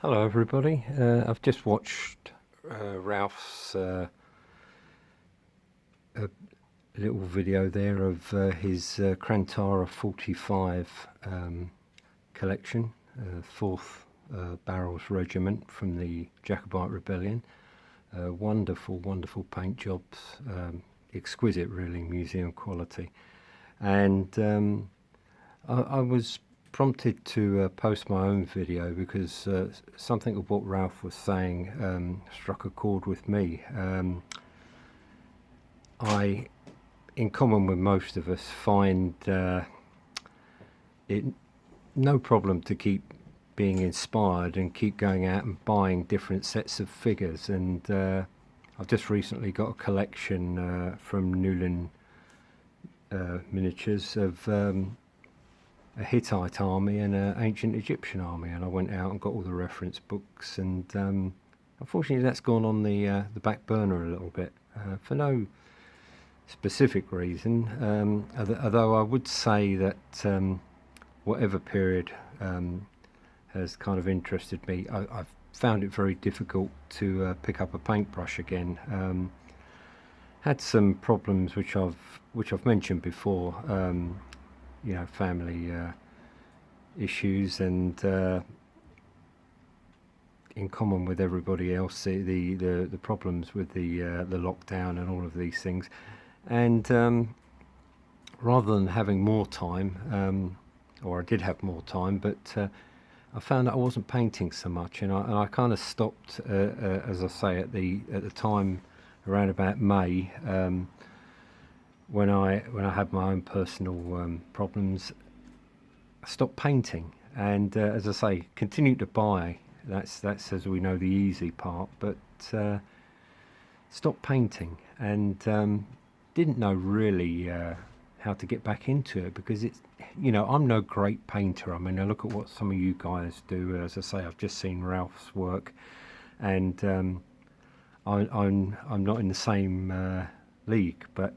Hello everybody, I've just watched Ralph's a little video there of his Krantara 45 collection, 4th Barrels Regiment from the Jacobite Rebellion. Wonderful, wonderful paint jobs, exquisite really, museum quality. And I was prompted to post my own video because something of what Ralph was saying struck a chord with me. I, in common with most of us, find it no problem to keep being inspired and keep going out and buying different sets of figures. And I've just recently got a collection from Newlyn Miniatures of a Hittite army and an ancient Egyptian army, and I went out and got all the reference books, and unfortunately that's gone on the back burner a little bit for no specific reason, although I would say that whatever period has kind of interested me, I've found it very difficult to pick up a paintbrush again. Had some problems which I've mentioned before, you know, family issues, and in common with everybody else, the problems with the lockdown and all of these things. And rather than having more time, or I did have more time, but I found that I wasn't painting so much, and I kind of stopped, as I say, at the time around about May, when I had my own personal problems. I stopped painting, and as I say, continued to buy. That's as we know the easy part, but stopped painting, and didn't know really how to get back into it, because it's, you know, I'm no great painter. I mean, I look at what some of you guys do. As I say, I've just seen Ralph's work, and I'm not in the same league, but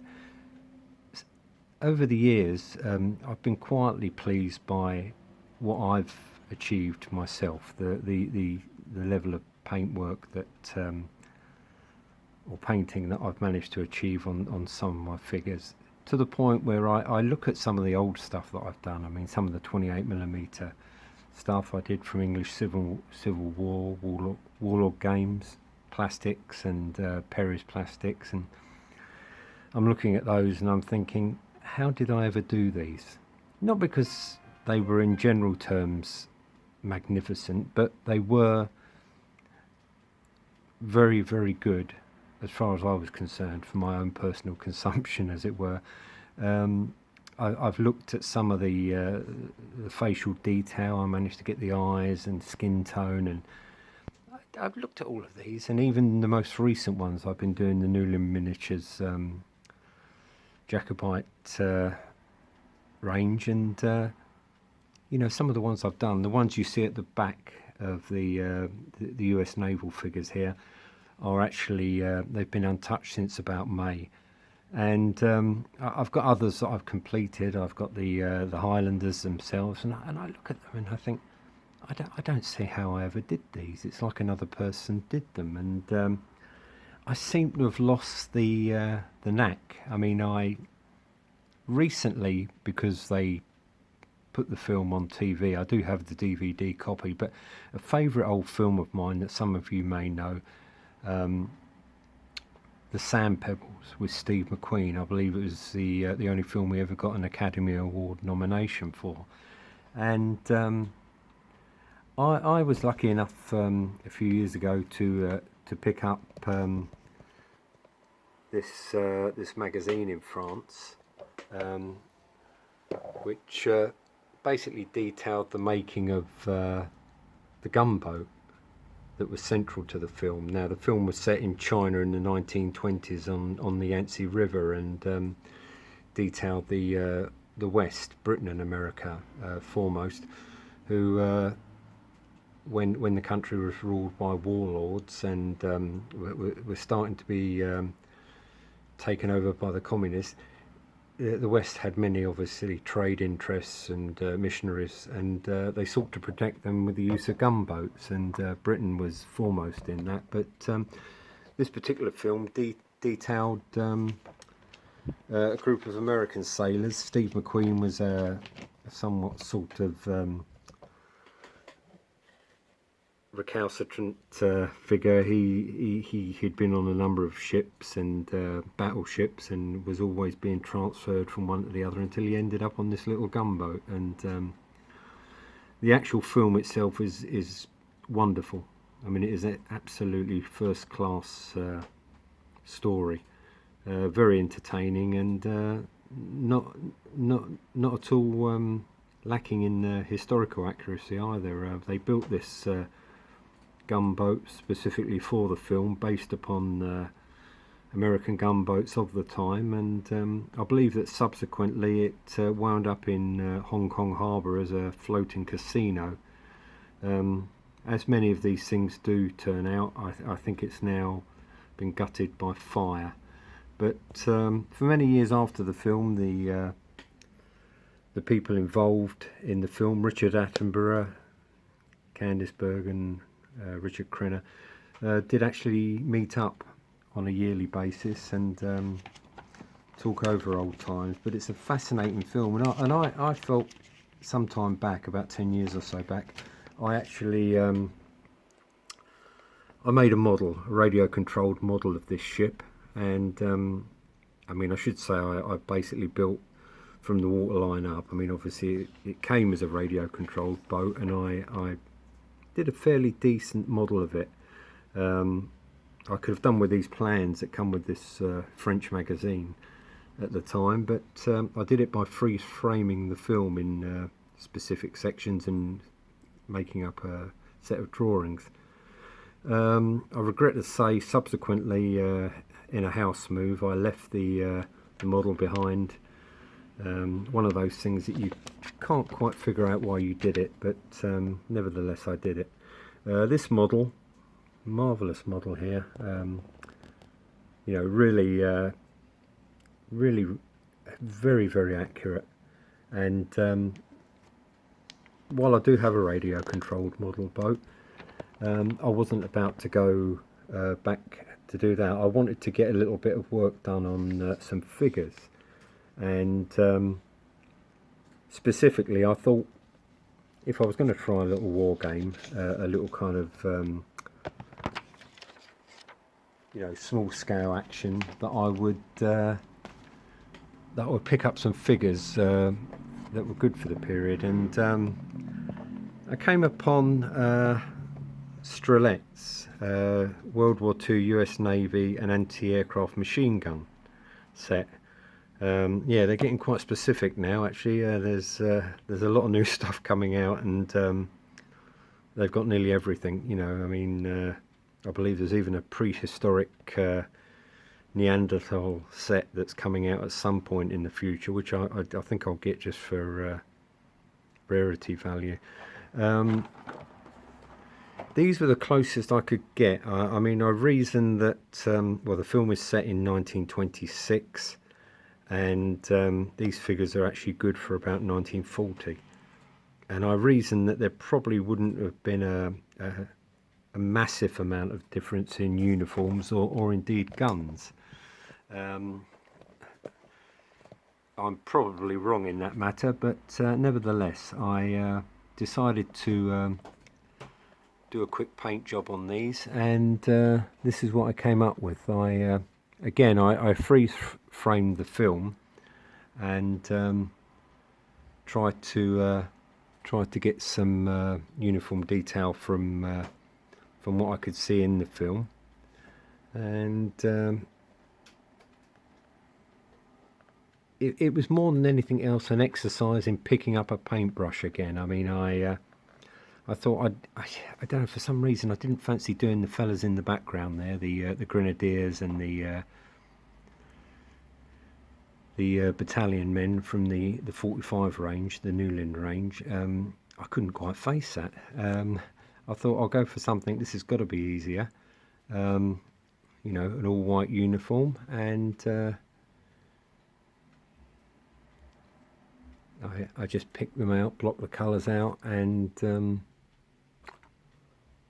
over the years, I've been quietly pleased by what I've achieved myself, the level of paintwork that or painting that I've managed to achieve on some of my figures, to the point where I look at some of the old stuff that I've done. I mean, some of the 28mm stuff I did from English Civil War, Warlord Games, plastics, and Perry's plastics, and I'm looking at those and I'm thinking, how did I ever do these? Not because they were in general terms magnificent, but they were very, very good as far as I was concerned, for my own personal consumption, as it were. I've looked at some of the facial detail. I managed to get the eyes and skin tone, and I've looked at all of these, and even the most recent ones. I've been doing the Newlyn Miniatures Jacobite range, and you know, some of the ones I've done, the ones you see at the back of the US naval figures here, are actually they've been untouched since about May. And I've got others that I've completed. I've got the Highlanders themselves, and I look at them and I think, I don't see how I ever did these. It's like another person did them, and I seem to have lost the knack. I mean, I recently, because they put the film on TV, I do have the DVD copy, but a favourite old film of mine that some of you may know, The Sand Pebbles with Steve McQueen. I believe it was the only film we ever got an Academy Award nomination for. And I was lucky enough a few years ago to pick up this magazine in France, which basically detailed the making of the gunboat that was central to the film. Now, the film was set in China in the 1920s on the Yangtze River, and detailed the West, Britain and America foremost, who when the country was ruled by warlords and were starting to be taken over by the communists, the West had many, obviously, trade interests and missionaries, and they sought to protect them with the use of gunboats, and Britain was foremost in that. But this particular film detailed a group of American sailors. Steve McQueen was a somewhat sort of recalcitrant figure. He'd been on a number of ships and battleships, and was always being transferred from one to the other until he ended up on this little gunboat. And the actual film itself is wonderful. I mean, it is an absolutely first class story, very entertaining, and not at all lacking in historical accuracy either. They built this gunboat specifically for the film, based upon American gunboats of the time, and I believe that subsequently it wound up in Hong Kong harbour as a floating casino. As many of these things do turn out, I think it's now been gutted by fire. But for many years after the film, the people involved in the film, Richard Attenborough, Candice Bergen, Richard Crenna, did actually meet up on a yearly basis and talk over old times. But it's a fascinating film, and I felt some time back, about 10 years or so back, I actually I made a model, a radio controlled model of this ship, and I mean, I should say I basically built from the waterline up. I mean, obviously it came as a radio controlled boat, and I did a fairly decent model of it. I could have done with these plans that come with this French magazine at the time, but I did it by freeze framing the film in specific sections and making up a set of drawings. I regret to say, subsequently, in a house move, I left the model behind. One of those things that you can't quite figure out why you did it, but nevertheless I did it. This model, marvellous model here, you know, really very, very accurate. And while I do have a radio controlled model boat, I wasn't about to go back to do that. I wanted to get a little bit of work done on some figures, and specifically I thought if I was going to try a little war game, a little kind of you know, small scale action, that I would pick up some figures that were good for the period. And I came upon Strelets, World War II US Navy and anti-aircraft machine gun set. Yeah, they're getting quite specific now. Actually, there's a lot of new stuff coming out, and they've got nearly everything. You know, I mean, I believe there's even a prehistoric Neanderthal set that's coming out at some point in the future, which I think I'll get just for rarity value. These were the closest I could get. I mean, I reasoned that, well, the film is set in 1926, and these figures are actually good for about 1940. And I reasoned that there probably wouldn't have been a massive amount of difference in uniforms or indeed guns. I'm probably wrong in that matter, but nevertheless, I decided to do a quick paint job on these, and this is what I came up with. Again, I freeze framed the film and tried to get some uniform detail from what I could see in the film, and it was more than anything else an exercise in picking up a paintbrush again. I mean, I thought I don't know, for some reason I didn't fancy doing the fellas in the background there, the grenadiers and the battalion men from the 45 range, the Newland range. I couldn't quite face that. I thought I'll go for something. This has got to be easier. You know, an all white uniform, and I just pick them out, block the colours out, and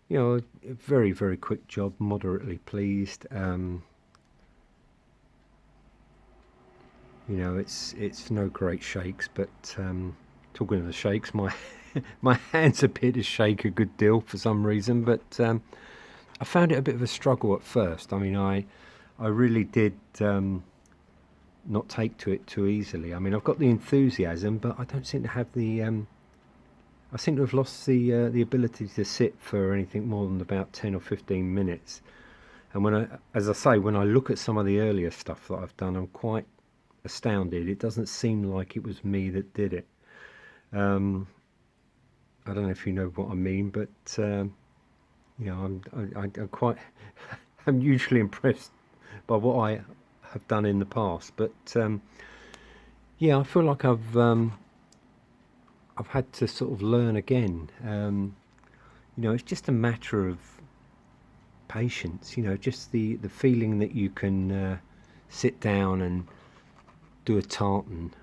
you know, a very, very quick job, moderately pleased. You know, it's no great shakes, but talking of the shakes, my my hands appear to shake a good deal for some reason, but I found it a bit of a struggle at first. I mean, I really did not take to it too easily. I mean, I've got the enthusiasm, but I don't seem to have the I seem to have lost the ability to sit for anything more than about 10 or 15 minutes. And when as I say, when I look at some of the earlier stuff that I've done, I'm quite astounded. It doesn't seem like it was me that did it. I don't know if you know what I mean, but you know, I'm quite, I'm usually impressed by what I have done in the past. But yeah, I feel like I've had to sort of learn again. You know, it's just a matter of patience. You know, just the feeling that you can sit down and do a tartan,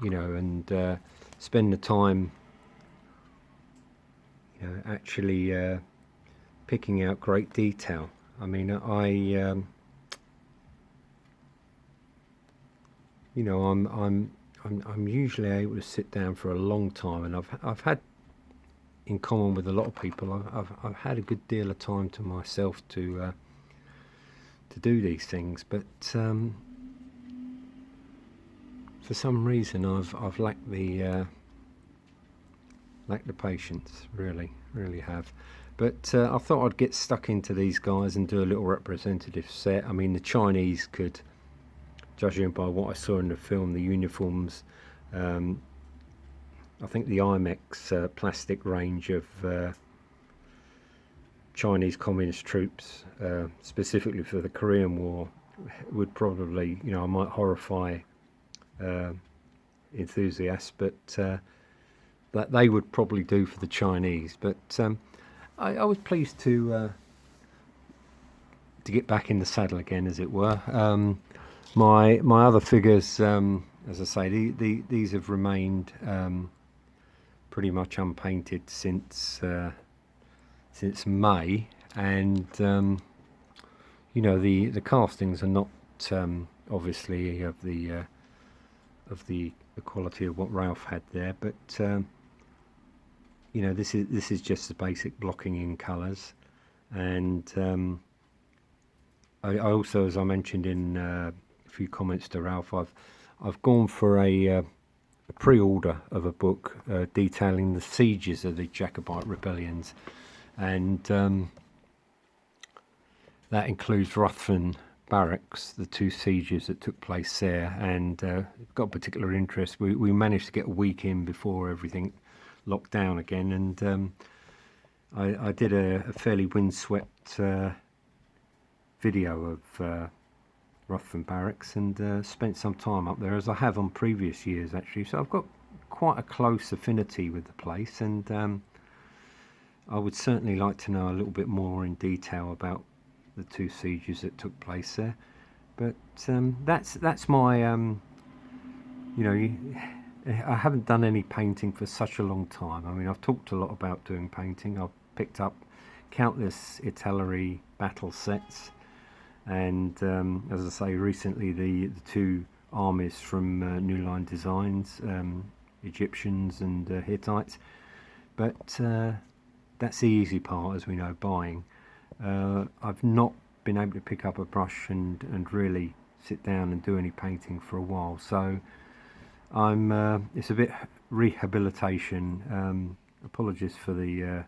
you know, and spend the time, you know, actually picking out great detail. I mean, you know, I'm usually able to sit down for a long time, and I've had, in common with a lot of people, I've had a good deal of time to myself to do these things, but for some reason I've lacked the patience. Really have. But I thought I'd get stuck into these guys and do a little representative set. I mean, the Chinese could, judging by what I saw in the film, the uniforms, I think the IMEX plastic range of Chinese communist troops, specifically for the Korean War, would probably, you know, I might horrify enthusiasts, but that they would probably do for the Chinese. But I was pleased to get back in the saddle again, as it were. My other figures, as I say, these have remained pretty much unpainted since May, and you know, the castings are not obviously of the quality of what Ralph had there, but you know, this is just the basic blocking in colours, and I also, as I mentioned in a few comments to Ralph, I've gone for a pre-order of a book detailing the sieges of the Jacobite rebellions, and that includes Ruthven Barracks, the two sieges that took place there, and got particular interest. We managed to get a week in before everything locked down again, and I did a fairly windswept video of Ruthven Barracks, and spent some time up there, as I have on previous years actually. So I've got quite a close affinity with the place, and I would certainly like to know a little bit more in detail about the two sieges that took place there. But that's my you know, I haven't done any painting for such a long time. I mean, I've talked a lot about doing painting. I've picked up countless Italy battle sets, and as I say, recently the two armies from New Line Designs, Egyptians and Hittites. But that's the easy part, as we know, buying. I've not been able to pick up a brush and really sit down and do any painting for a while, so I'm it's a bit rehabilitation. Apologies for the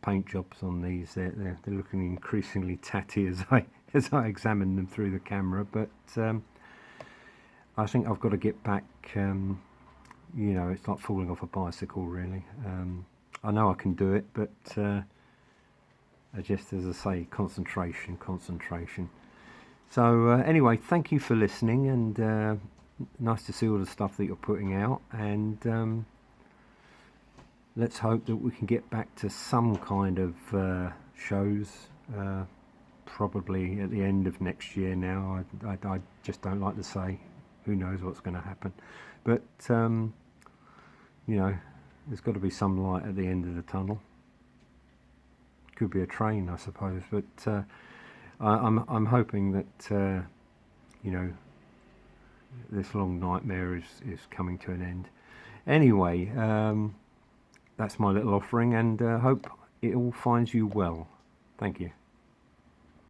paint jobs on these. They're looking increasingly tatty as I examine them through the camera, but I think I've got to get back. You know, it's like falling off a bicycle, really. I know I can do it, but just, as I say, concentration. So anyway, thank you for listening, and nice to see all the stuff that you're putting out, and let's hope that we can get back to some kind of shows, probably at the end of next year now. I just don't like to say who knows what's going to happen. But you know, there's got to be some light at the end of the tunnel. Could be a train, I suppose, but I'm hoping that you know, this long nightmare is coming to an end. Anyway, that's my little offering, and hope it all finds you well. Thank you.